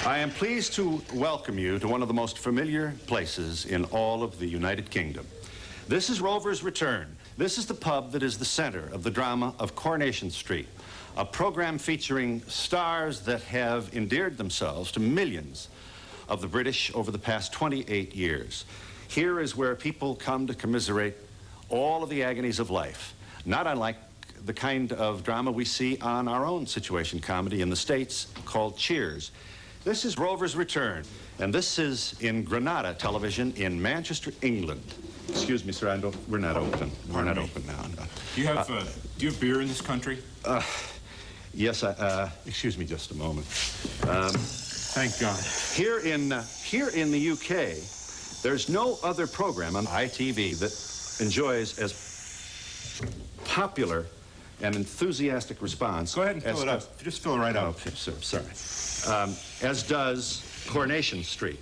I am pleased to welcome you to one of the most familiar places in all of the United Kingdom. This is Rover's Return. This is the pub that is the center of the drama of Coronation Street, a program featuring stars that have endeared themselves to millions of the British over the past 28 years. Here is where people come to commiserate all of the agonies of life, not unlike the kind of drama we see on our own situation comedy in the States called Cheers. This is Rover's Return, and this is in Granada Television in Manchester, England. Excuse me, sir, we're not open. We're not open now. No. Do you have beer in this country? Yes, excuse me just a moment. Thank God. Here in the UK, there's no other program on ITV that enjoys as popular and enthusiastic response. Go ahead and fill it up. Just fill it right out. Okay, sir, sorry. As does Coronation Street.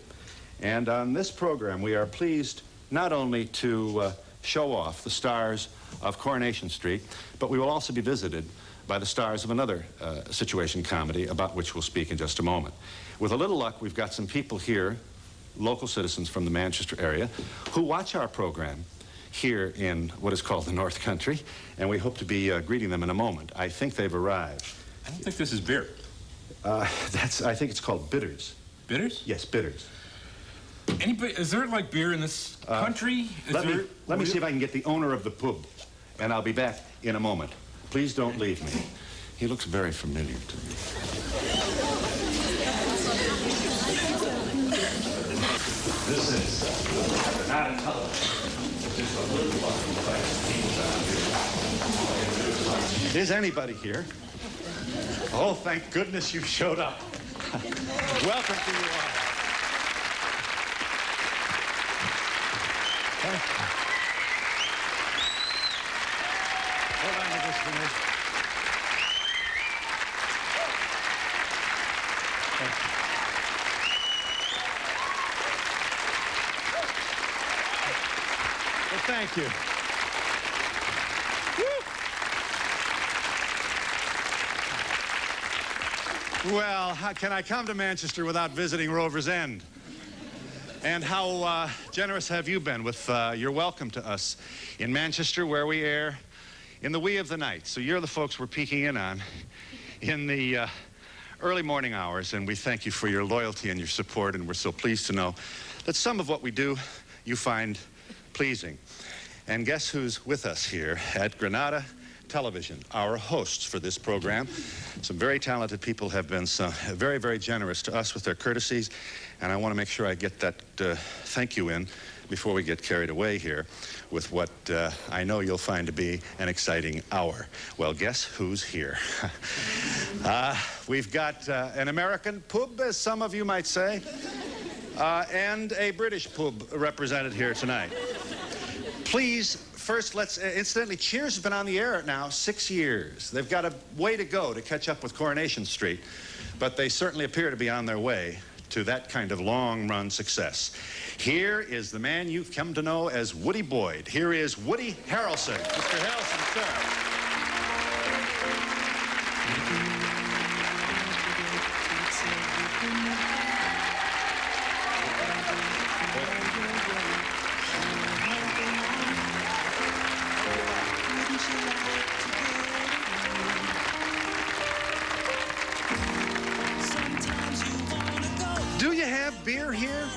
And on this program, we are pleased not only to show off the stars of Coronation Street, but we will also be visited by the stars of another situation comedy about which we'll speak in just a moment. With a little luck, we've got some people here, local citizens from the Manchester area, who watch our program here in what is called the North Country, and we hope to be greeting them in a moment. I think they've arrived. I don't think this is beer. I think it's called bitters. Bitters? Yes, bitters. Is there like beer in this country? Let me see if I can get the owner of the pub, and I'll be back in a moment. Please don't leave me. He looks very familiar to me. This is not a television. Just a little one. Is anybody here? Oh, thank goodness you showed up. Welcome to you all. Hold on to this for me. Well, thank you. Well, how can I come to Manchester without visiting Rover's End? And how generous have you been with your welcome to us in Manchester, where we air in the wee of the night. So you're the folks we're peeking in on in the early morning hours, and we thank you for your loyalty and your support, and we're so pleased to know that some of what we do you find pleasing. And guess who's with us here at Granada Television? Our hosts for this program. Some very talented people have been very, very generous to us with their courtesies, and I want to make sure I get that thank you in before we get carried away here with what I know you'll find to be an exciting hour. Well, guess who's here? We've got an American pub, as some of you might say, and a British pub represented here tonight. Please, first, let's, incidentally, Cheers has been on the air now 6 years. They've got a way to go to catch up with Coronation Street, but they certainly appear to be on their way to that kind of long-run success. Here is the man you've come to know as Woody Boyd. Here is Woody Harrelson. Mr. Harrelson, sir. Do you have beer here?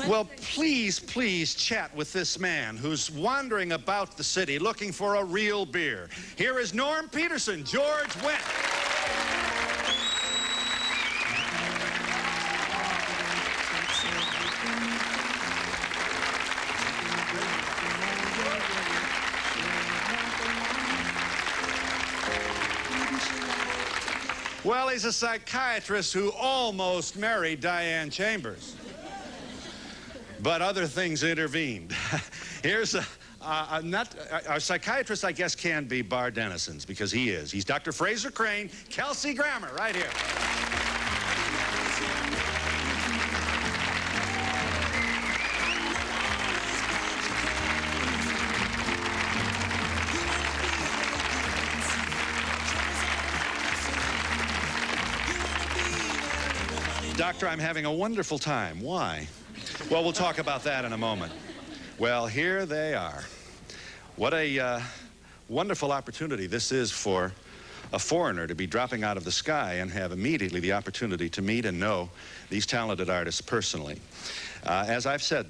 Well, please, please chat with this man who's wandering about the city looking for a real beer. Here is Norm Peterson, George Wendt. Well, he's a psychiatrist who almost married Diane Chambers. But other things intervened. Here's a psychiatrist, I guess, can be Bar Denison's, because he is. He's Dr. Fraser Crane, Kelsey Grammer, right here. Doctor, I'm having a wonderful time. Why? Well, we'll talk about that in a moment. Well, here they are. What a wonderful opportunity this is for a foreigner to be dropping out of the sky and have immediately the opportunity to meet and know these talented artists personally. As I've said,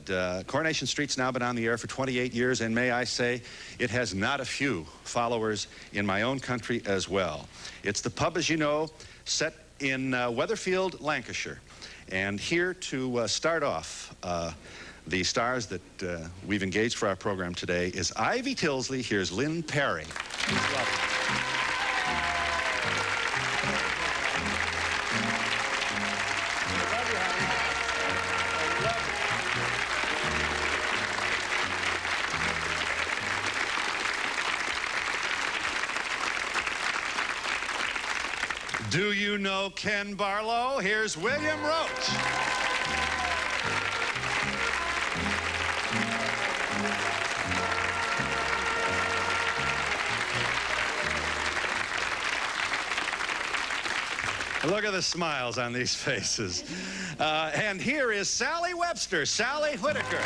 Coronation Street's now been on the air for 28 years, and may I say, it has not a few followers in my own country as well. It's the pub, as you know, set in Weatherfield, Lancashire. And here to start off the stars that we've engaged for our program today is Ivy Tilsley. Here's Lynne Perrie. Please welcome. Do you know Ken Barlow? Here's William Roache. Look at the smiles on these faces. And here is Sally Webster, Sally Whittaker.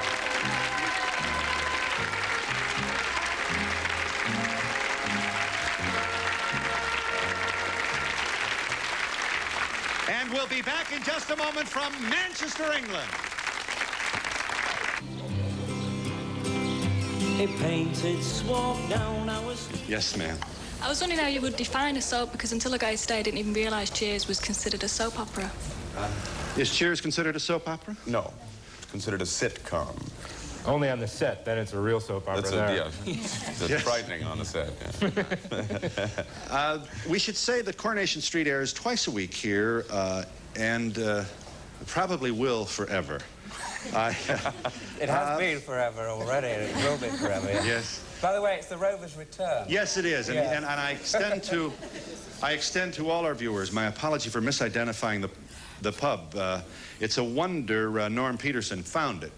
And we'll be back in just a moment from Manchester, England. A painted swab down ours. Yes, ma'am. I was wondering how you would define a soap, because until I got here today, I didn't even realise Cheers was considered a soap opera. Is Cheers considered a soap opera? No, it's considered a sitcom. Only on the set, then it's a real soap opera. That's there. That's frightening on the set. Yeah. We should say that Coronation Street airs twice a week here, and probably will forever. It has been forever already, and it will be forever. Yeah. Yes. By the way, it's the Rover's return. Yes, it is, and, Yeah. and I extend to all our viewers my apology for misidentifying the pub. It's a wonder Norm Peterson found it,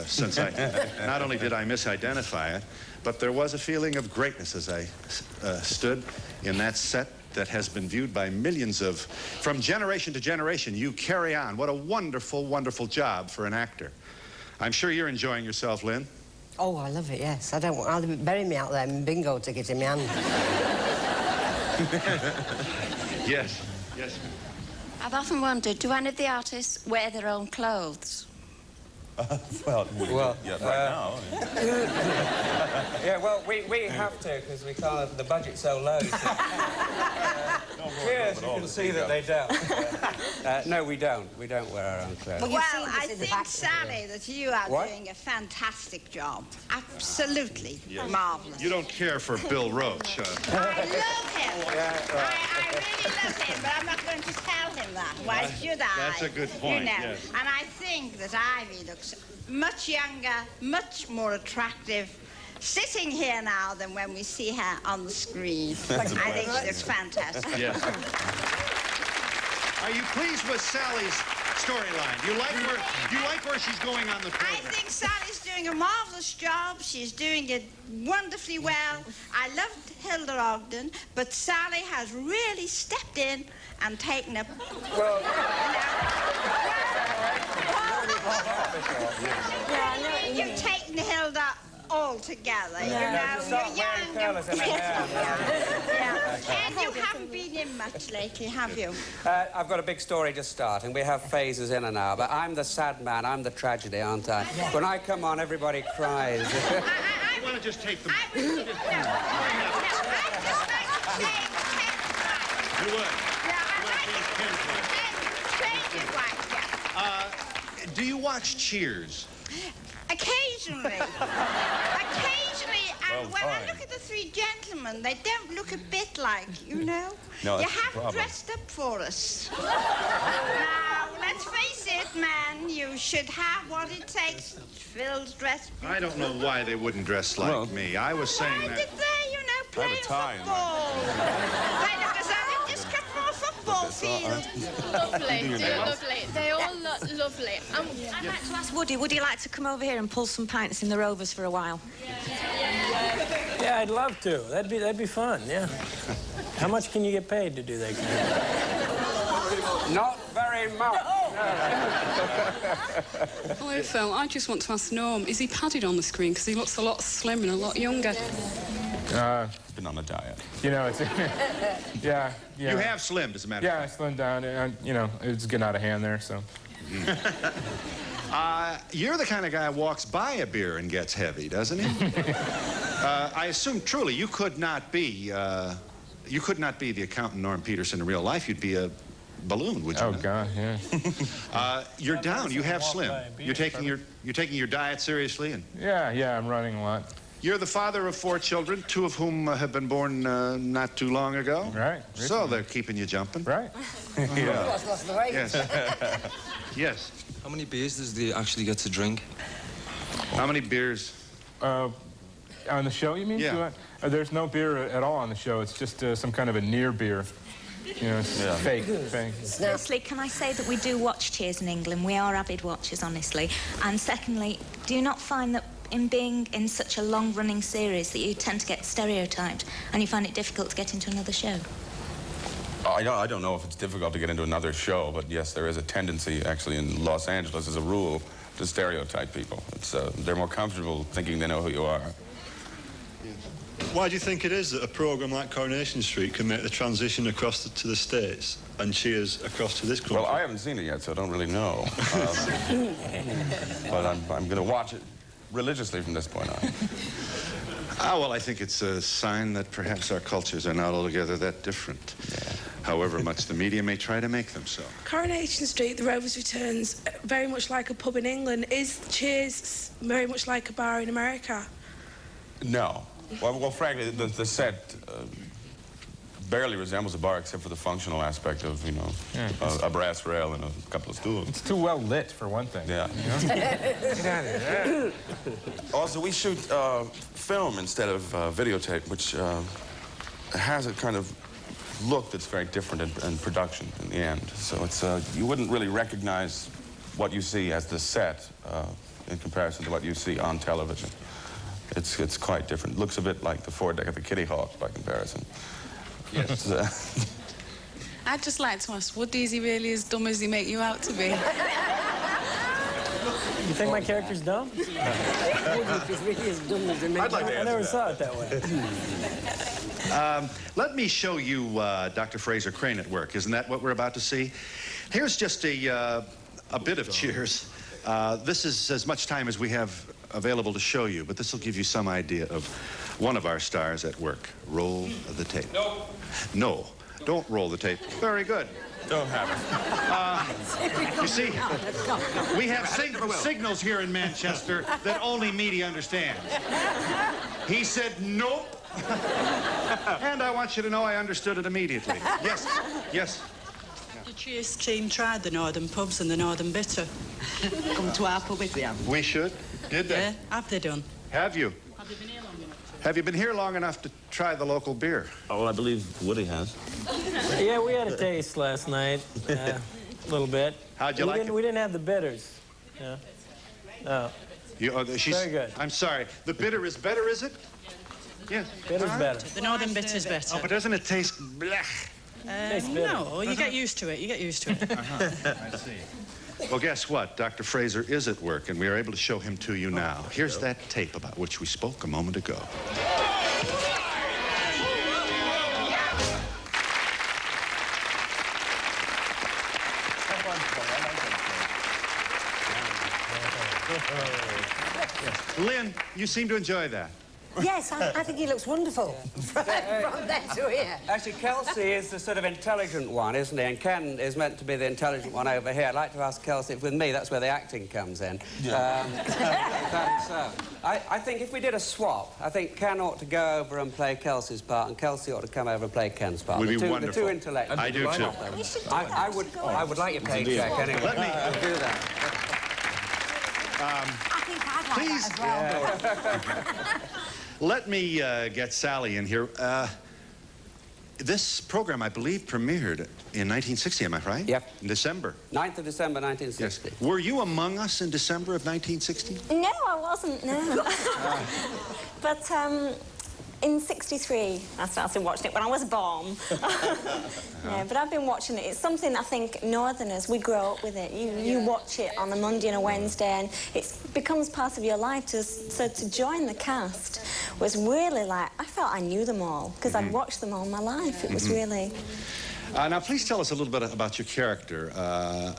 since not only did I misidentify it, but there was a feeling of greatness as I stood in that set that has been viewed by millions of, from generation to generation. You carry on. What a wonderful, wonderful job for an actor. I'm sure you're enjoying yourself, Lynne. Oh, I love it, yes. I'll bury me out there with bingo ticket in my hand. Yes, yes. I've often wondered, do any of the artists wear their own clothes? Well, right now. Yeah, well, we have to, because we can't, the budget's so low. Cheers, you can see that they don't. No, we don't. We don't wear our own clothes. Well, Well, I think, Sally, that you are What? doing a fantastic job. Absolutely marvellous. You don't care for Bill Roache. I love him. I really love him, but I'm not going to tell him that. Why should I? That's a good point, You know. yes. And I think that Ivy looks much younger, much more attractive, sitting here now than when we see her on the screen. I think she looks fantastic. Yes. Are you pleased with Sally's storyline? Do you like where she's going on the I program? think Sally's doing a marvellous job. She's doing it wonderfully well. I loved Hilda Ogden, but Sally has really stepped in and taken a... Well, You've taken Hilda all together. no, You know, just stop you're wearing young. colours in her hair. Yeah. And you haven't been in much lately, have you? I've got a big story just starting. We have phases in and out, but I'm the sad man. I'm the tragedy, aren't I? When I come on, everybody cries. You want to just take them? I'd just like to You would. change his wife, yeah. Do you watch Cheers? Occasionally. And when I look at the three gentlemen, they don't look a bit like, you know? No, you that's the haven't problem. dressed up for us. Now, let's face it, man, you should have what it takes. Phil's dress. I don't know why they wouldn't dress like me. I was saying Why that. did they, you know, play have a tie in football? They look as though they've just come from a football field. Lovely, lovely. They all look lovely. I'd like to ask Woody, would you like to come over here and pull some pints in the Rovers for a while? Yeah, I'd love to. That'd be fun, yeah. How much can you get paid to do that kind of thing? Not very much. Hello, Phil. I just want to ask Norm, is he padded on the screen? Because he looks a lot slimmer and a lot younger. He's been on a diet. You know, it's... yeah. You have slimmed, as a matter of fact. Yeah, I slimmed down, and, you know, it's getting out of hand there, so... You're the kind of guy who walks by a beer and gets heavy, doesn't he? I assume, truly, you could not be the accountant Norm Peterson in real life. You'd be a balloon, would you? Oh, not? God, yeah. You're down. You have slim. You're taking your diet seriously, and yeah, I'm running a lot. You're the father of 4 children, 2 of whom have been born not too long ago. Right. So they're keeping you jumping. Right. Yeah. Lost the weight. Yes. Yes. How many beers does he actually get to drink? How many beers? On the show, you mean? Yeah. There's no beer at all on the show. It's just some kind of a near beer. You know, it's fake. Firstly, can I say that we do watch Cheers in England? We are avid watchers, honestly. And secondly, do you not find that in being in such a long-running series that you tend to get stereotyped and you find it difficult to get into another show? I don't know if it's difficult to get into another show, but yes, there is a tendency, actually, in Los Angeles, as a rule, to stereotype people. It's, they're more comfortable thinking they know who you are. Why do you think it is that a programme like Coronation Street can make the transition across to the States and Cheers across to this country? Well, I haven't seen it yet, so I don't really know. But I'm going to watch it religiously from this point on. Well, I think it's a sign that perhaps our cultures are not altogether that different, however much the media may try to make them so. Coronation Street, the Rovers returns, very much like a pub in England. Is Cheers very much like a bar in America? No. Well, frankly, the set barely resembles a bar except for the functional aspect of, you know, a brass rail and a couple of stools. It's too well lit, for one thing. Yeah. Get out of here. Also, we shoot film instead of videotape, which has a kind of look that's very different in production in the end. So it's you wouldn't really recognize what you see as the set in comparison to what you see on television. It's quite different. It looks a bit like the foredeck of the Kitty Hawk by comparison. Yes. I'd just like to ask, Woody, is he really as dumb as he make you out to be? You think my character's dumb? I'd like to I never saw it that way. Let me show you Dr. Fraser Crane at work. Isn't that what we're about to see? Here's just a bit of Cheers. This is as much time as we have available to show you, but this will give you some idea of one of our stars at work. Roll the tape. No. No. Don't roll the tape. Very good. Don't have it. You see, we have signals here in Manchester that only media understands. He said nope. And I want you to know I understood it immediately. Yes. Yes. The Cheers team tried the northern pubs and the northern bitter. Come to our pub if they have. We should. Did they? Yeah, have they done? Have you? Have they been here long enough? Have you been here long enough to try the local beer? Oh, well, I believe Woody has. Yeah, we had a taste last night. A little bit. How'd you like it? We didn't have the bitters. Yeah. Oh. Very good. I'm sorry. The bitter is better, is it? Yes. Bitter's better. The northern bitter's better. Oh, but doesn't it taste blech? No, you get used to it. You get used to it. I see. Well, guess what? Dr. Fraser is at work, and we are able to show him to you now. Here's that tape about which we spoke a moment ago. Lynne, you seem to enjoy that. Yes, I think he looks wonderful. From there to here. Actually, Kelsey is the sort of intelligent one, isn't he? And Ken is meant to be the intelligent one over here. I'd like to ask Kelsey, with me, that's where the acting comes in. Yeah. I think if we did a swap, I think Ken ought to go over and play Kelsey's part, and Kelsey ought to come over and play Ken's part. Would be wonderful. The two intellectuals. I do, too. I would like your paycheck anyway. Let me do that. I think I'd like that as well. Let me get Sally in here. This program, I believe, premiered in 1960, am I right? Yep. In December. 9th of December, 1960. Yes. Were you among us in December of 1960? No, I wasn't, no. But in '63, I started watching it when I was born. Yeah, but I've been watching it. It's something I think Northerners, we grow up with it. You watch it on a Monday and a Wednesday, and it becomes part of your life. So to join the cast was really like, I felt I knew them all, because I'd watched them all my life. It was really... Now, please tell us a little bit about your character.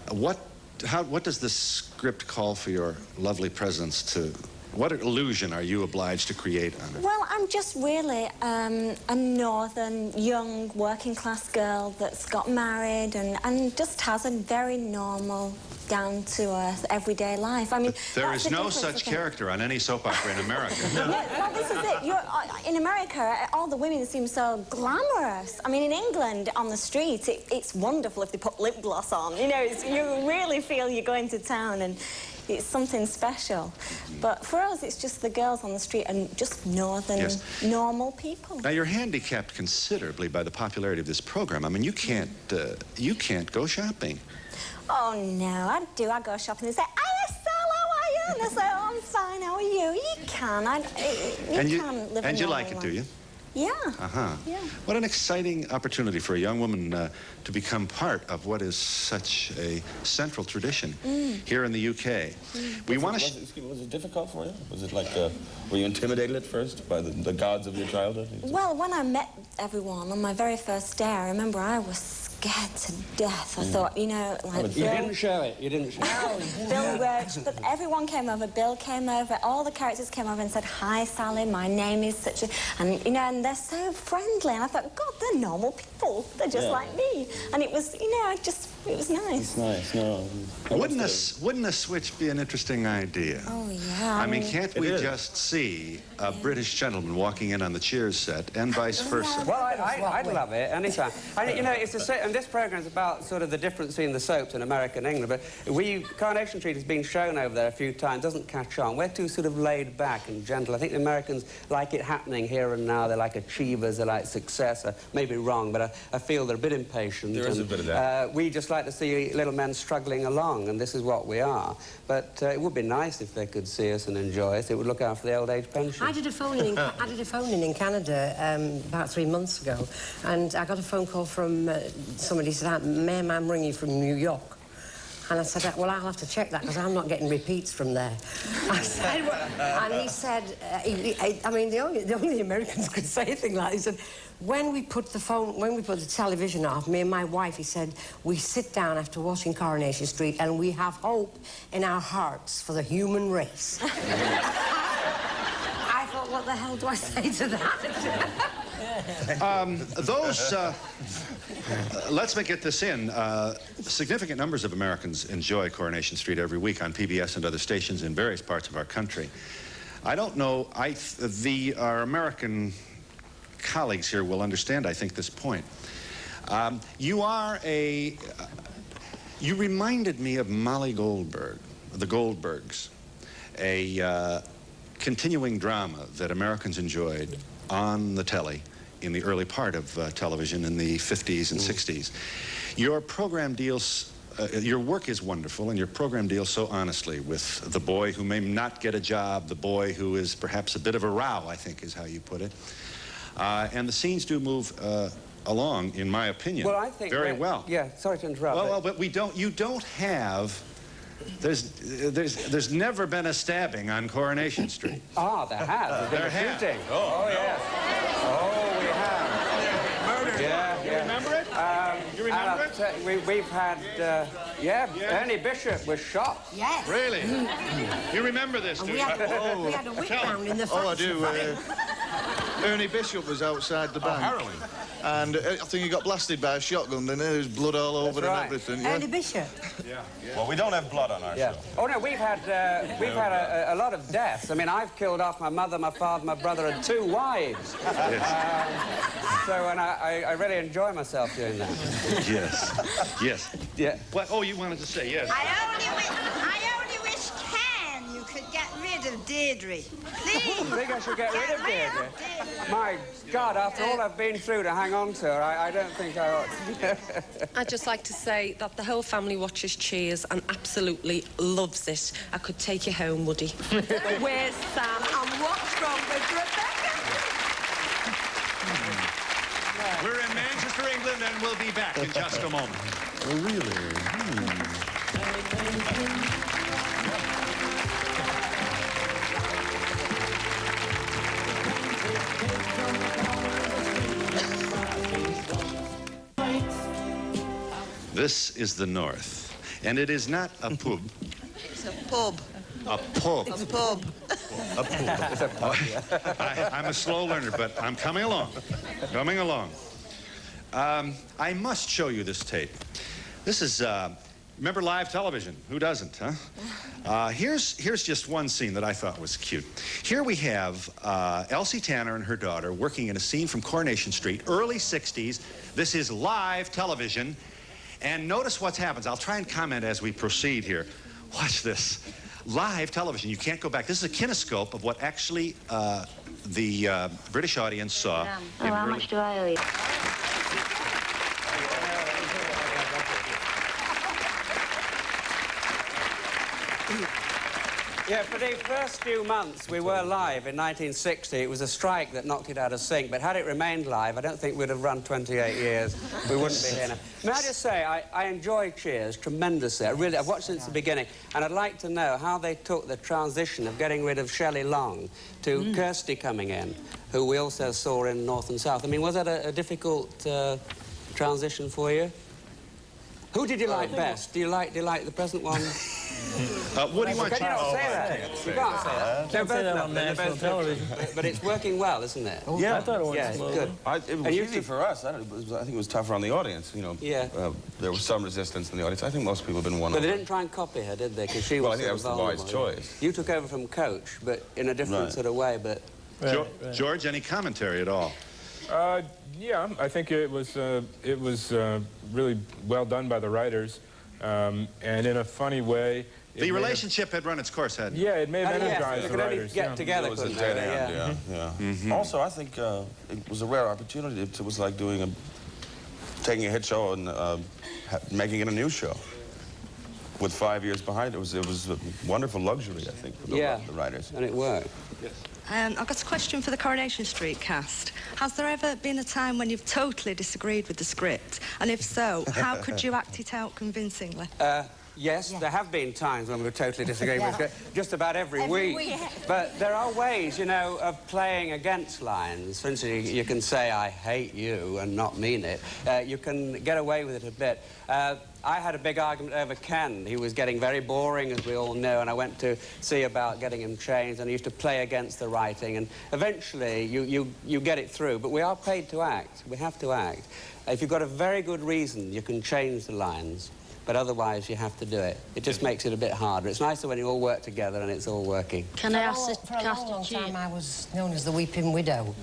What does the script call for your lovely presence to... What illusion are you obliged to create on it? Well, I'm just really a northern, young, working-class girl that's got married and just has a very normal, down-to-earth, everyday life. I mean, there is no such character on any soap opera in America. Well, this is it. In America, all the women seem so glamorous. I mean, in England, on the street, it's wonderful if they put lip gloss on. You know, you really feel you're going to town, and it's something special. But for us, it's just the girls on the street and just northern, normal people. Now, you're handicapped considerably by the popularity of this program. I mean, you can't go shopping. Oh, no, I do. I go shopping and say, "Hiya, Sal, how are you?" And they say, "Oh, I'm fine, how are you?" You can. You can live And you a like it, normal do you? life. Yeah. Yeah. What an exciting opportunity for a young woman to become part of what is such a central tradition here in the UK. We want to... Was it difficult for you? Was it like, were you intimidated at first by the gods of your childhood? Well, when I met everyone on my very first day, I remember I was scared to death. I thought, you know, like... You didn't show it. You didn't show it. Bill Roache, but everyone came over. Bill came over. All the characters came over and said, "Hi, Sally, my name is such a..." And, you know, and they're so friendly. And I thought, God, they're normal people. They're just like me. And it was, you know, it was nice. It's nice, no. Wouldn't a switch be an interesting idea? Oh, yeah. I mean, can't we just see a British gentleman walking in on the Cheers set and vice versa? Well, I'd love it anytime. You know, and this program's about sort of the difference between the soaps in America and England, but Coronation Street has been shown over there a few times, doesn't catch on. We're too sort of laid back and gentle. I think the Americans like it happening here and now. They like achievers, they like success. I may be wrong, but I feel they're a bit impatient. There is a bit of that. We just like to see little men struggling along, and this is what we are. But it would be nice if they could see us and enjoy us. It would look after the old age pension. I did a phone-in in Canada about 3 months ago, and I got a phone call from somebody said, "Ma'am, I'm ringing from New York." And I said, "Well, I'll have to check that because I'm not getting repeats from there." I said, and he said, I mean, the only Americans could say a thing like that. He said, when we put the television off, me and my wife, he said, we sit down after watching Coronation Street and we have hope in our hearts for the human race. I thought, what the hell do I say to that? Let's get this in. Significant numbers of Americans enjoy Coronation Street every week on PBS and other stations in various parts of our country. I don't know, our American colleagues here will understand, I think, this point. You reminded me of Molly Goldberg, the Goldbergs, a continuing drama that Americans enjoyed on the telly in the early part of television in the 50s and 60s. Your program deals, your work is wonderful, and your program deals so honestly with the boy who may not get a job, the boy who is perhaps a bit of a row, I think is how you put it. And the scenes do move along, in my opinion, well, I think very well. Yeah, sorry to interrupt. Well, but you don't have... There's never been a stabbing on Coronation Street. Ah, there has. There's been a shooting. Oh, yes. Oh, we have. Murder. Yeah. You remember it? You remember it? We've had, Ernie Bishop was shot. Yes. Really? You remember this, do We you? had a whip round in the front. Oh, I do. Ernie Bishop was outside the bank. Harrelson. And I think he got blasted by a shotgun, and there was blood all over and everything. Ernie Bishop. Yeah. Well, we don't have blood on our show. Oh no, we've had a lot of deaths. I mean, I've killed off my mother, my father, my brother, and 2 wives. And I really enjoy myself doing that. Yes. Yes. Yeah. What? Oh, you wanted to say yes. I only wish you could get rid of Deirdre. Please. You think I should get rid of Deirdre? My God, after all I've been through to hang on to her, I don't think I ought to. I'd just like to say that the whole family watches and absolutely loves it. I could take you home, Woody. Where's Sam and what's wrong with Rebecca? England, and we'll be back in just a moment. Oh, really? This is the North, and it is not a pub. It's a pub. A pub. A pub. A pub. It's a pub, yeah. I'm a slow learner, but I'm coming along. Coming along. I must show you this tape. This is, remember live television? Who doesn't, huh? Here's just one scene that I thought was cute. Here we have Elsie Tanner and her daughter working in a scene from Coronation Street, early 60s. This is live television. And notice what happens. I'll try and comment as we proceed here. Watch this. Live television. You can't go back. This is a kinescope of what actually the British audience saw. Oh, how much do I owe you? Yeah, for the first few months we were live in 1960. It was a strike that knocked it out of sync, but had it remained live, I don't think we'd have run 28 years. We wouldn't be here now. May I just say, I enjoy Cheers tremendously. I've watched since the beginning, and I'd like to know how they took the transition of getting rid of Shelley Long to Kirsty coming in, who we also saw in North and South. I mean, was that a difficult transition for you? Who did you like best? Do you like the present one? Woody, why Can you not say that? You can't say that. Can't say that on national television. But it's working well, isn't it? Yeah. I thought it was good. It was easy for us. I think it was tougher on the audience, you know. Yeah. There was some resistance in the audience. I think most people have been won But over. they didn't try and copy her, did they? Because she was Well, I think that was the wise choice. You took over from Coach, but in a different sort of way, but... George, any commentary at all? Yeah, I think it was really well done by the writers, and in a funny way. The relationship had run its course, hadn't it? Yeah, it may have energized the writers. Get together, it was a dead end, yeah. Also, I think it was a rare opportunity. It was like taking a hit show and making it a new show. With 5 years behind it was a wonderful luxury, I think, for the writers. And it worked. Yes. I've got a question for the Coronation Street cast. Has there ever been a time when you've totally disagreed with the script? And if so, how could you act it out convincingly? Yes, there have been times when we've totally disagreed with the script, just about every week. But there are ways, you know, of playing against lines. For instance, you can say, I hate you, and not mean it. You can get away with it a bit. I had a big argument over Ken. He was getting very boring, as we all know, and I went to see about getting him changed, and I used to play against the writing, and eventually you get it through. But we are paid to act. We have to act. If you've got a very good reason, you can change the lines. But otherwise, you have to do it. It just makes it a bit harder. It's nicer when you all work together and it's all working. Can I ask for a long time, I was known as the Weeping Widow.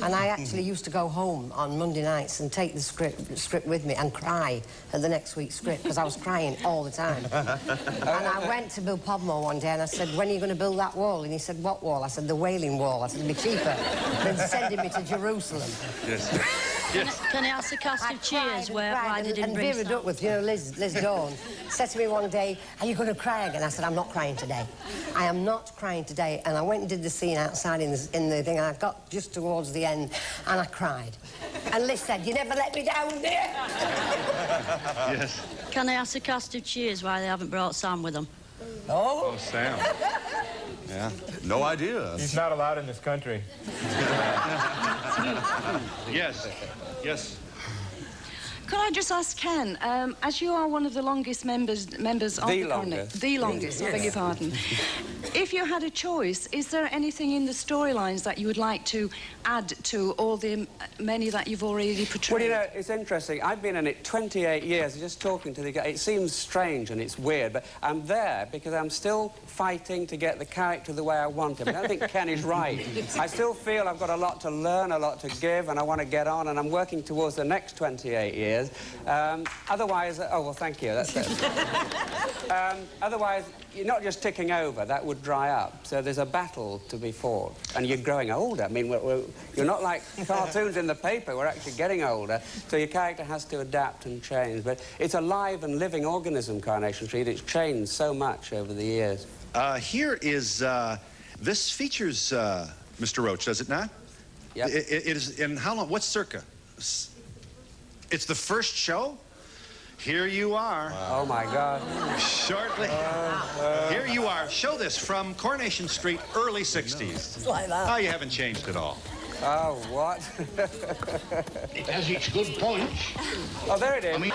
And I actually used to go home on Monday nights and take the script with me and cry at the next week's script, because I was crying all the time. And I went to Bill Podmore one day and I said, when are you going to build that wall? And he said, what wall? I said, the Wailing Wall. I said, it'd be cheaper than sending me to Jerusalem. Yes. Yes. Can I ask the cast of Cheers why they didn't bring Vera Duckworth, you know, Liz Dawn, said to me one day, are you going to cry again? I said, I'm not crying today. I am not crying today. And I went and did the scene outside in the thing, and I got just towards the end, and I cried. And Liz said, you never let me down, dear. Yes. Can I ask the cast of Cheers why they haven't brought Sam with them? Oh, Sam. Yeah. No idea. He's not allowed in this country. Yes. Yes. Could I just ask Ken, as you are one of the longest members of the longest. The longest, I beg your pardon. If you had a choice, is there anything in the storylines that you would like to add to all the many that you've already portrayed? Well, you know, it's interesting. I've been in it 28 years, just talking to the guy. It seems strange and it's weird, but I'm there because I'm still fighting to get the character the way I want him. I don't think Ken is right. I still feel I've got a lot to learn, a lot to give, and I want to get on, and I'm working towards the next 28 years. Otherwise, oh, well, thank you. That's it. Otherwise, you're not just ticking over. That would dry up. So there's a battle to be fought. And you're growing older. I mean, you're not like cartoons in the paper. We're actually getting older. So your character has to adapt and change. But it's a live and living organism, Coronation Street. It's changed so much over the years. Here is... this features Mr. Roache, does it not? Yep. It is... In how long... What's circa? It's the first show? Here you are. Wow. Oh, my God. Shortly. Here you are. Show this from Coronation Street, early 60s. It's like that. Oh, you haven't changed at all. Oh, what? It has its good points. Oh, there it is. I mean...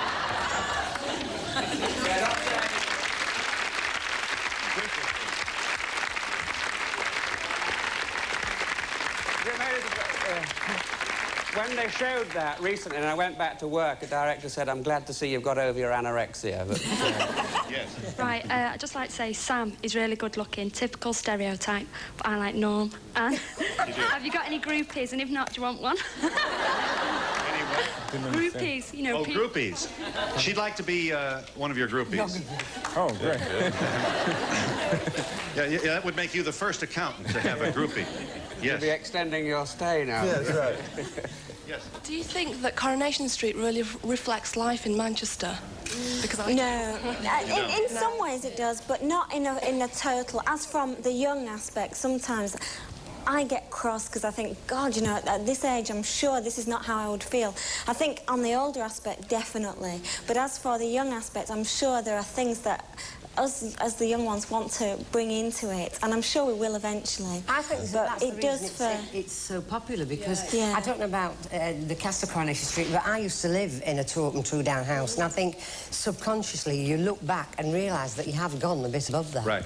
When they showed that recently, and I went back to work, the director said, "I'm glad to see you've got over your anorexia." But, yes. Right, I'd just like to say Sam is really good looking, typical stereotype, but I like Norm. And have you got any groupies? And if not, do you want one? Groupies, you know. Oh, groupies. She'd like to be one of your groupies. Oh, great. Yeah, that would make you the first accountant to have a groupie. Yes. You'll be extending your stay now. Yeah, that's right. Yes. Do you think that Coronation Street really reflects life in Manchester? Because I No. In some ways it does, but not in a total. As from the young aspect, sometimes I get cross because I think, God, you know, at this age, I'm sure this is not how I would feel. I think on the older aspect, definitely. But as for the young aspect, I'm sure there are things that us, as the young ones, want to bring into it, and I'm sure we will eventually. I think that's it the reason it's so popular, because I don't know about the cast of Coronation Street, but I used to live in a two-up and two-down house, and I think subconsciously you look back and realise that you have gone a bit above that. Right.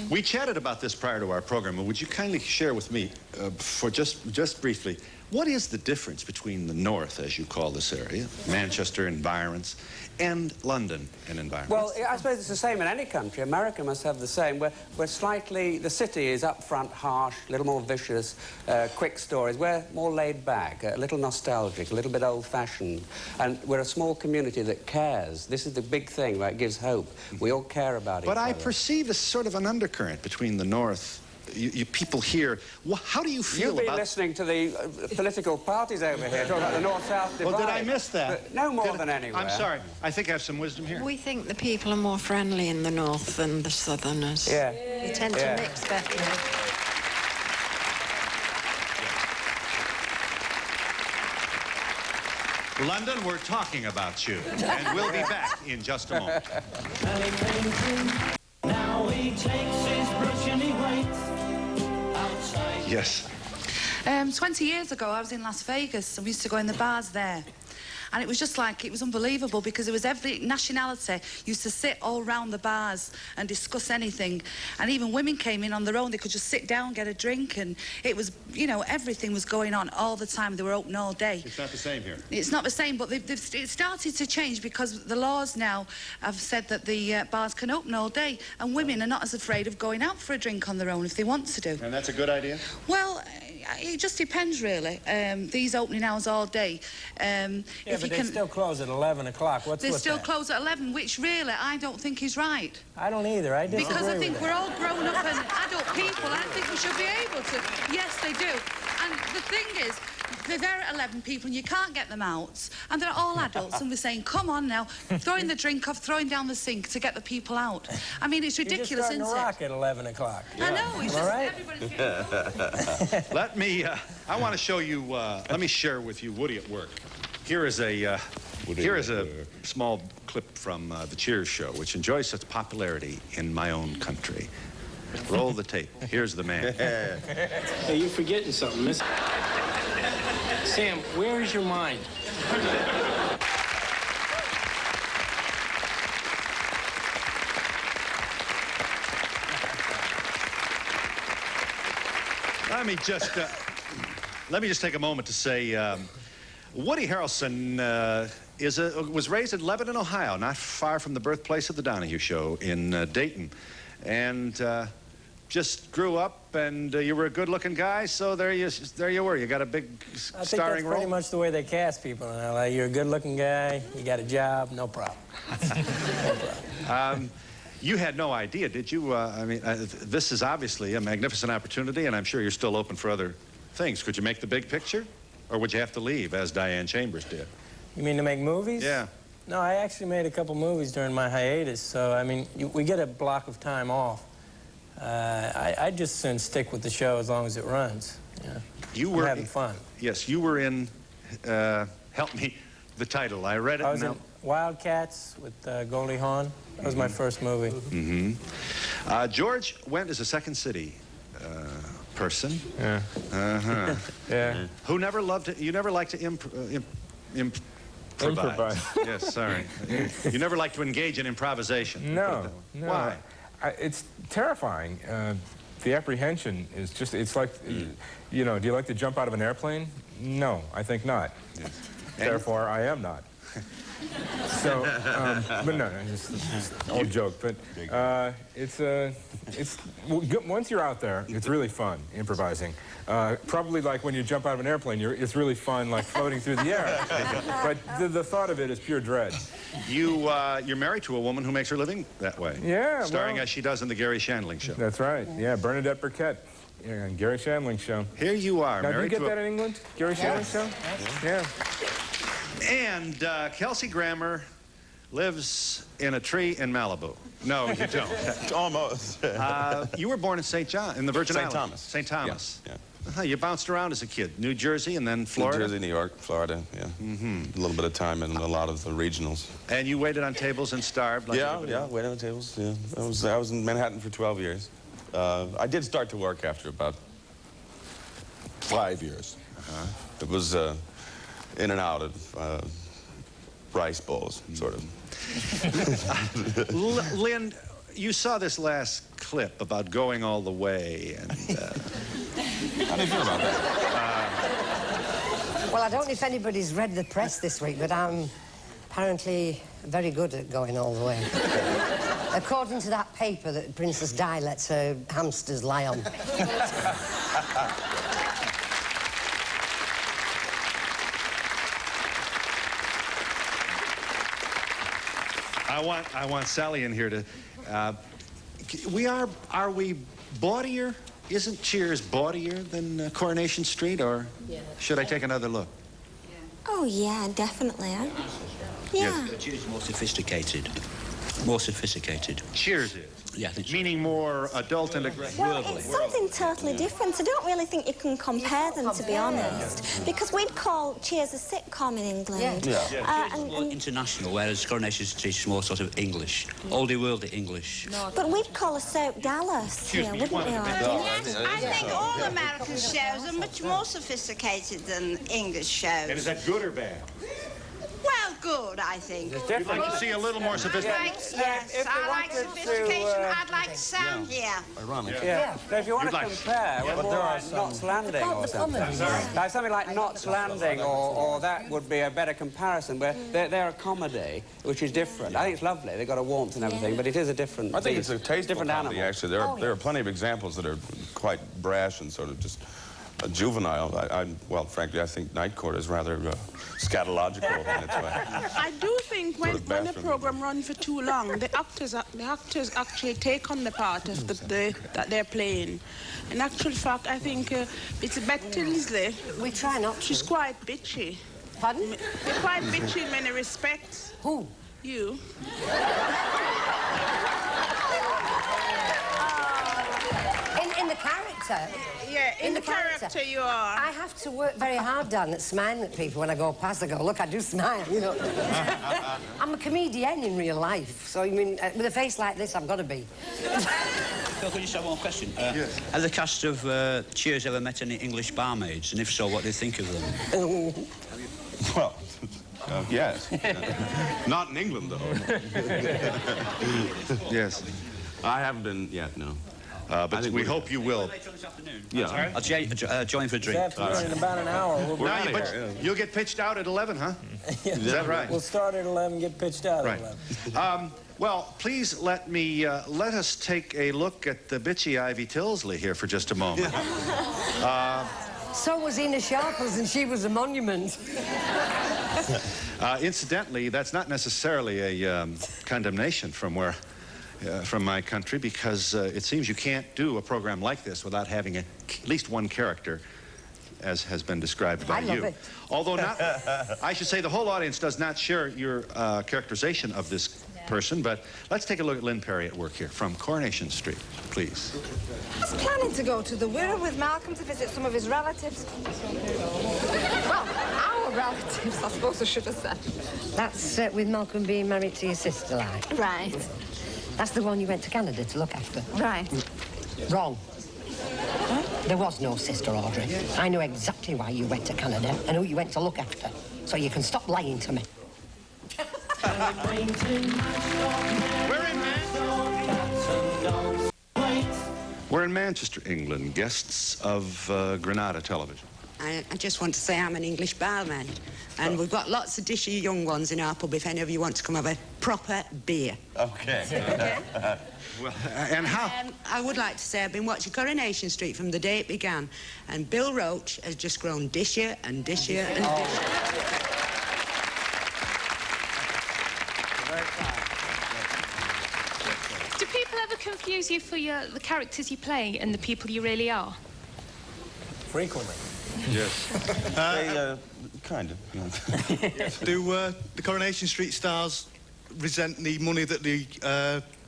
We chatted about this prior to our program, and would you kindly share with me, for just briefly, what is the difference between the North, as you call this area, Manchester environs, and London and environs? Well, I suppose it's the same in any country. America must have the same. We're slightly... The city is upfront, harsh, a little more vicious, quick stories. We're more laid back, a little nostalgic, a little bit old-fashioned. And we're a small community that cares. This is the big thing that gives hope. We all care about each other. But I perceive a sort of an undercurrent between the North... You people here, how do you feel about... You'll be listening to the political parties over here, talking about the North-South divide. Well, did I miss that? But no more than anywhere. I'm sorry. I think I have some wisdom here. We think the people are more friendly in the North than the Southerners. Yeah. They tend to mix better. London, we're talking about you, and we'll be back in just a moment. Now he takes his brush and he waits outside. Yes. 20 years ago, I was in Las Vegas, and we used to go in the bars there. And it was just like, it was unbelievable, because there was every nationality used to sit all round the bars and discuss anything. And even women came in on their own. They could just sit down, get a drink, and it was, you know, everything was going on all the time. They were open all day. It's not the same here. It's not the same, but it started to change, because the laws now have said that the bars can open all day, and women are not as afraid of going out for a drink on their own if they want to do. And that's a good idea? Well, it just depends, really. These opening hours all day. Yeah, but they still close at 11 o'clock. What's They with still that? close at 11, which really I don't think is right. I don't either. I disagree Because I with think it. we're all grown up and adult people. I think we should be able to. Yes, they do. And the thing is, they're there at 11 people and you can't get them out. And they're all adults and we're saying, come on now, throwing the drink off, throwing down the sink to get the people out. I mean, it's ridiculous, You're just isn't starting it? to rock at 11 o'clock. I know, it's All just right? everybody's Let me, I want to show you, let me share with you Woody at work. Here is a small clip from the Cheers show, which enjoys such popularity in my own country. Roll the tape. Here's the man. Hey, you're forgetting something, miss. Sam, where is your mind? Let me just take a moment to say, Woody Harrelson was raised in Lebanon, Ohio, not far from the birthplace of the Donahue show in Dayton, and just grew up. And you were a good-looking guy, so there you were. You got a big I think starring that's pretty role. much the way they cast people in LA. You're a good-looking guy, you got a job, no problem. You had no idea, did you? I mean, this is obviously a magnificent opportunity, and I'm sure you're still open for other things. Could you make the big picture, or would you have to leave, as Diane Chambers did? You mean to make movies? Yeah. No, I actually made a couple movies during my hiatus, so, I mean, we get a block of time off. I just soon stick with the show as long as it runs. You were having fun. Yes, you were in, help me, the title. I read it. I was in Wildcats with Goldie Hawn. That was my first movie. George Wendt is a Second City person. Yeah. Yeah. Who never loved to, you never liked to improvise. Yes, sorry. You never liked to engage in improvisation. No. Why? It's terrifying. The apprehension is just, it's like, you know, do you like to jump out of an airplane? No, I think not. Yes. Therefore, I am not. So, but no, it's an old joke. But once you're out there, it's really fun improvising. Probably like when you jump out of an airplane, it's really fun, like floating through the air. But the thought of it is pure dread. You're married to a woman who makes her living that way. Yeah, starring as she does in the Gary Shandling Show. That's right. Yeah, Bernadette Burkett. Yeah, Gary Shandling Show. Here you are. Now, do you get that in England? Gary Shandling Show? Yeah. And Kelsey Grammer lives in a tree in Malibu. No, you don't. Almost. You were born in St. John, in the Virgin Islands. Thomas. St. Thomas. Yeah. You bounced around as a kid. New Jersey and then Florida? New Jersey, New York, Florida, yeah. A little bit of time in a lot of the regionals. And you waited on tables and starved? Like waited on tables, yeah. I was in Manhattan for 12 years. I did start to work after about 5 years. It was in and out of rice bowls, sort of. Lynne, you saw this last clip about going all the way, and how do you feel about that? Well, I don't know if anybody's read the press this week, but I'm apparently very good at going all the way. According to that paper that Princess Di lets her hamsters lie on. I want Sally in here to. Are we bawdier? Isn't Cheers bawdier than Coronation Street, or should I take another look? Oh yeah, definitely. Yeah. Cheers is more sophisticated. More sophisticated. Cheers is. Yeah, I think so. Meaning more adult and aggressive. Well, it's something totally different. I don't really think you can compare them, to be honest. Because we'd call Cheers a sitcom in England. Cheers is more international, whereas Coronation Street is more sort of English. Oldie worldy English. But we'd call a soap Dallas here, wouldn't we? Yes, I think all American shows are much more sophisticated than English shows. And is that good or bad? Well, good, I think. You'd like to see a little more sophistication? Yes, I like sophistication. I'd like sound here. Ironic. Yeah. So if you want to compare, we're more like Knots Landing or something. Like something like Knots Landing, or that would be a better comparison, where they're a comedy, which is different. I think it's lovely. They've got a warmth and everything, but it is a different... I think it's a tasteful comedy, animal. actually. There are plenty of examples that are quite brash and sort of just juvenile. Well, frankly, I think Night Court is rather scatological in its way. I do think when the program runs for too long, the actors actually take on the part of that they're playing. In actual fact, I think it's Bette Tinsley. We try not to. She's quite bitchy. Pardon? You're quite bitchy in many respects. Who? You. In the character? Yeah, in the character you are. I have to work very hard, Dan, at smiling at people when I go past. I go, look, I do smile, you know. I'm a comedian in real life, so, I mean, with a face like this, I've got to be. Phil, could you just have one question? Yes. Have the cast of Cheers ever met any English barmaids? And if so, what do you think of them? Well, yes. Not in England, though. Yes. I haven't been yet, no. But we hope you will. Yeah. I'll join for a drink. In about an hour. You'll get pitched out at 11, huh? Is that right? We'll start at 11, get pitched out at 11. Well, please let us take a look at the bitchy Ivy Tilsley here for just a moment. So was Ina Sharples, and she was a monument. Incidentally, that's not necessarily a condemnation from my country, because it seems you can't do a program like this without having at least one character, as has been described by you. I love it. Although not, I should say the whole audience does not share your characterization of this person, but let's take a look at Lynne Perrie at work here from Coronation Street, please. I was planning to go to the Wirral with Malcolm to visit some of his relatives. Well, our relatives, I suppose I should have said. That's with Malcolm being married to your sister, like? Right. That's the one you went to Canada to look after? Right. Wrong. There was no sister, Audrey. I know exactly why you went to Canada and who you went to look after. So you can stop lying to me. We're in Manchester, England, guests of Granada Television. I just want to say I'm an English barman, and we've got lots of dishy young ones in our pub if any of you want to come have a proper beer. Okay. Well, and how? I would like to say I've been watching Coronation Street from the day it began, and Bill Roache has just grown dishier and dishier and dishier. Do people ever confuse you for the characters you play and the people you really are? Frequently. Yes. Kind of. Yeah. Do the Coronation Street stars resent the money that the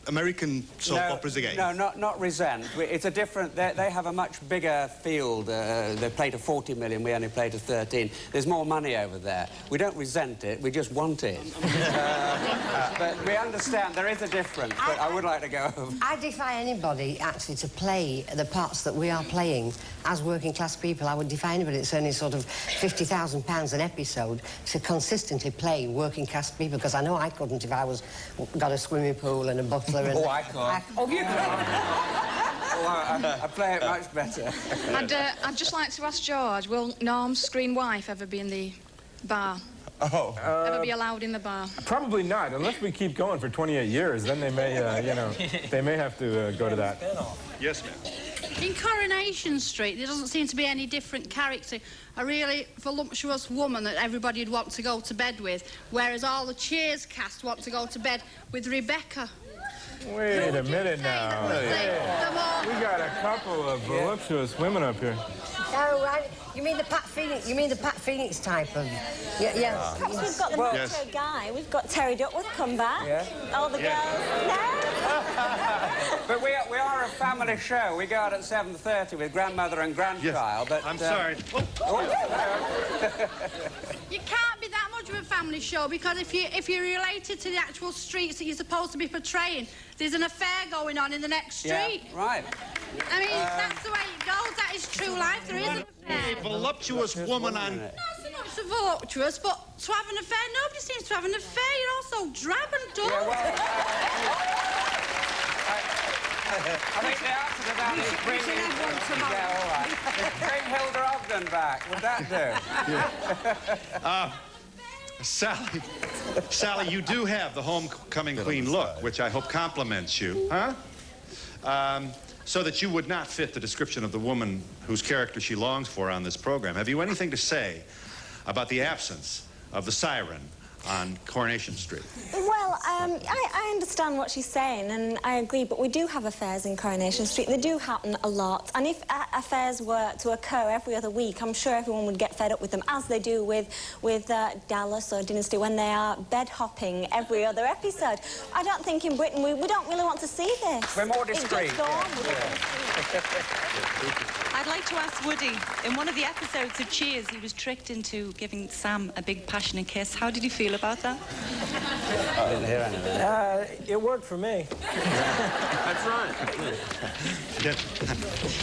American soap operas are getting? No, not resent. It's a different... They have a much bigger field. They play to 40 million, we only play to 13. There's more money over there. We don't resent it, we just want it. But we understand there is a difference, but I would like to go over. I defy anybody, actually, to play the parts that we are playing as working-class people. I would defy anybody that's earning sort of £50,000 an episode to consistently play working-class people, because I know I couldn't if I got a swimming pool and a butler and... Oh, I can't. Oh, you can? Oh, I play it much better. I'd just like to ask George, will Norm's screen wife ever be in the bar? Oh. Ever be allowed in the bar? Probably not, unless we keep going for 28 years. Then they may, you know, they may have to go to that. Yes, ma'am. In Coronation Street, there doesn't seem to be any different character. A really voluptuous woman that everybody'd want to go to bed with, whereas all the Cheers cast want to go to bed with Rebecca. Wait a minute now. We got a couple of voluptuous women up here. Oh, right. You mean the Pat Phoenix? You mean the Pat Phoenix type of? Yeah. Perhaps we've got the macho guy. We've got Terry Duckworth come back. Yeah. All the girls. No. But we are a family show. We go out at 7:30 with grandmother and grandchild. But I'm sorry. You can't be that much of a family show, because if you're related to the actual streets that you're supposed to be portraying, there's an affair going on in the next street. Yeah, right. I mean, that's the way it goes. That is true life. There is an affair. A voluptuous woman on... Not so much so voluptuous, but to have an affair, nobody seems to have an affair. You're all so drab and dull. Yeah, well, I think the answer to that is bring Hilda Ogden back. Would that do? Sally, you do have the homecoming queen look, which I hope compliments you, huh? So that you would not fit the description of the woman whose character she longs for on this program. Have you anything to say about the absence of the siren on Coronation Street? Well, I understand what she's saying, and I agree, but we do have affairs in Coronation Street. They do happen a lot, and if affairs were to occur every other week, I'm sure everyone would get fed up with them, as they do with Dallas or Dynasty when they are bed-hopping every other episode. I don't think in Britain we don't really want to see this. We're more discreet. It does go on. I'd like to ask Woody, in one of the episodes of Cheers, he was tricked into giving Sam a big passionate kiss. How did you feel about that? I didn't hear anything. It worked for me. That's right.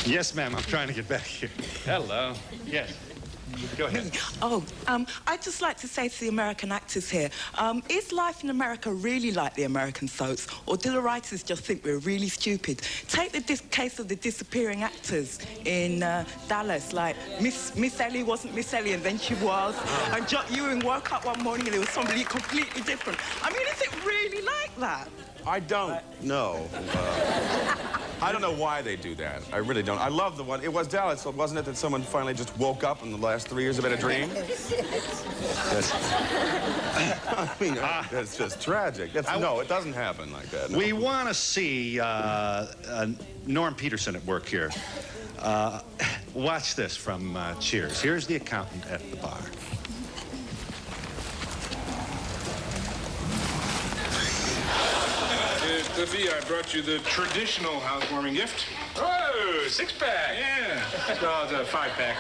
Yes, ma'am, I'm trying to get back here. Hello. Yes. Go ahead. Oh, I'd just like to say to the American actors here, is life in America really like the American soaps, or do the writers just think we're really stupid? Take the case of the disappearing actors in Dallas, like Miss Ellie wasn't Miss Ellie, and then she was, and John Ewing woke up one morning and it was somebody completely different. I mean, is it really like that? I don't know. I don't know why they do that. I really don't. I love the one. It was Dallas, wasn't it, that someone finally just woke up in the last 3 years have had a dream? I mean, that's just tragic. No, it doesn't happen like that. No. We want to see Norm Peterson at work here. Watch this from Cheers. Here's the accountant at the bar. Cliffy, I brought you the traditional housewarming gift. Oh, 6-pack. Yeah. Oh, it's a 5-pack.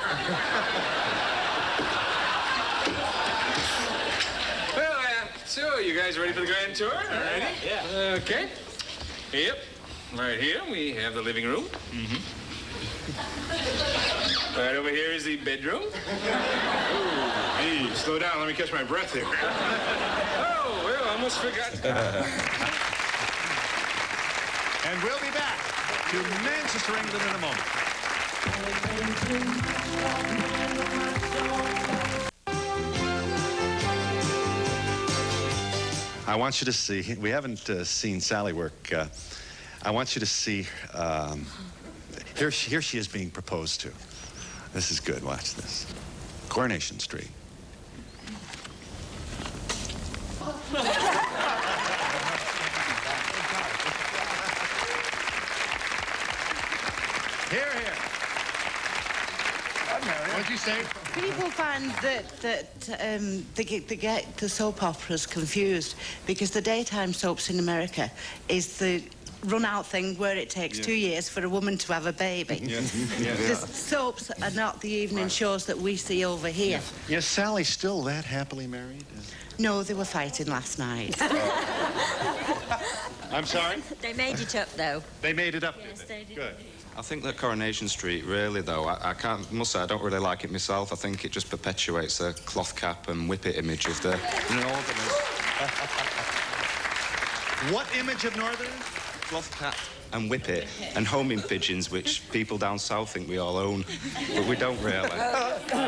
So, you guys ready for the grand tour? Ready? Yeah. Okay. Yep. Right here, we have the living room. Right over here is the bedroom. Ooh, hey, slow down. Let me catch my breath here. Oh, well, I almost forgot. And we'll be back to Manchester, England in a moment. I want you to see, we haven't seen Sally work. I want you to see, here she is being proposed to. This is good, watch this. Coronation Street. Here, here. What'd you say? People find that they get the soap operas confused because the daytime soaps in America is the run-out thing where it takes 2 years for a woman to have a baby. The soaps are not the evening shows that we see over here. Yes, Sally's still that happily married? No, they were fighting last night. I'm sorry? They made it up, though. They made it up, yes, did they? did. Good. I think that Coronation Street, really, though, I must say I don't really like it myself. I think it just perpetuates the cloth cap and whippet image of the Northerners. What image of Northerners? Cloth cap and whippet and homing pigeons, which people down south think we all own, but we don't really.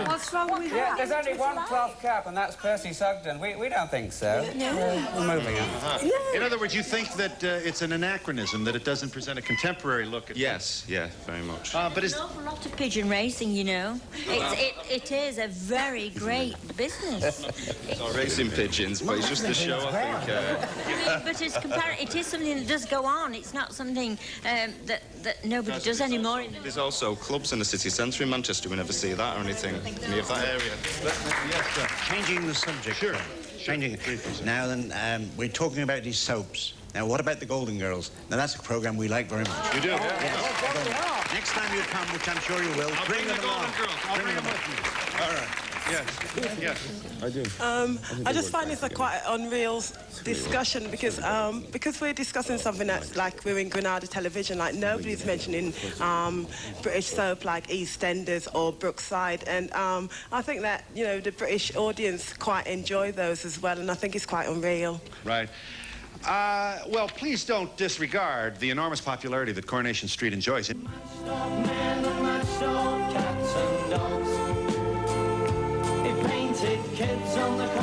What's wrong with that? There's only one cloth cap, and that's Percy Sugden. We don't think so. No. We're moving on. In other words, you think that it's an anachronism, that it doesn't present a contemporary look at Yes, yeah, very much. But it's an awful lot of pigeon racing, you know. It is a very great business. It's not racing pigeons, but it's just a show, I think. But it is something that does go on. It's not something that nobody does anymore. There's also clubs in the city centre in Manchester. We never see that or anything. Any of that area. Yes, sir. Changing the subject. Sure. Changing it. Now then, we're talking about these soaps. Now, what about the Golden Girls? Now, that's a programme we like very much. You do? Yes. Next time you come, which I'm sure you will, bring them the Golden along. Girls. I'll bring them with me. All right. Yes. Yes. I do. I just find this a quite unreal discussion because we're discussing something that's like we're in Granada television, like nobody's mentioning British soap like EastEnders or Brookside, and I think that, you know, the British audience quite enjoy those as well, and I think it's quite unreal. Right. Well, please don't disregard the enormous popularity that Coronation Street enjoys.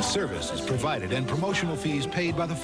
Service is provided and promotional fees paid by the